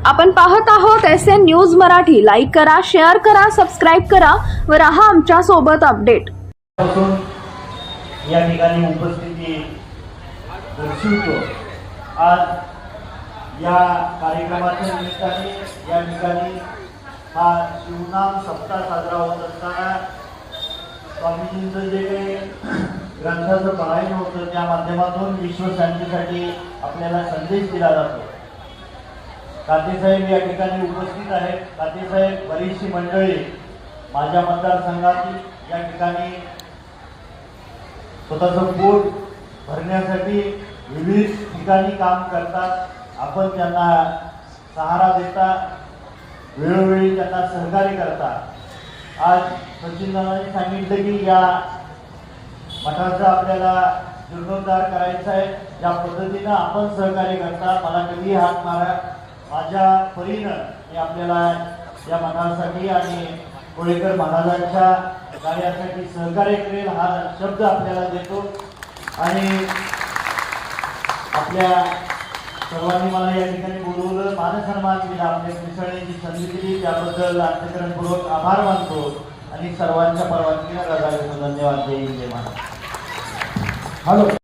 आपण पाहत आहोत SN न्यूज मराठी। लाईक करा, शेअर करा, सबस्क्राइब करा व रहा आमच्या सोबत अपडेट। या ठिकाणी उपस्थिती दर्शवतो। आज या कार्यक्रमाच्या निमित्ताने या ठिकाणी हा शिवनाम सप्ताह साजरा होत असताना स्वामीजींचं जे काही ग्रंथाचं पारायण होतं त्या माध्यमातून विश्वशांतीसाठी आपल्याला संदेश दिला जातो। तातेसाहेब या ठिकाणी उपस्थित आहेत। तातेसाहेब बरीचशी मंडळी माझ्या मतदारसंघातील या ठिकाणी स्वतःचं पोट भरण्यासाठी विविध ठिकाणी काम करतात। आपण त्यांना सहारा देता, वेळोवेळी त्यांना सहकार्य करता। आज सचिनदादांनी सांगितलं की या मठाचा आपल्याला जीर्णोद्धार करायचा आहे, ज्या पद्धतीनं आपण सहकार्य करता मला कधी हात मारा, माझ्या परीनं मी आपल्याला या मठासाठी आणि कोळेकर महाराजांच्या कार्यासाठी सहकार्य करेल हा शब्द आपल्याला देतो। आणि आपल्या सर्वांनी मला या ठिकाणी बोलवलं, मानसन्मान दिला, आपल्या मिसळण्याची संधी दिली त्याबद्दल अंतःकरणपूर्वक आभार मानतो आणि सर्वांच्या परवानगीने धन्यवाद। जय हिंद, जय महाराष्ट्र। हॅलो।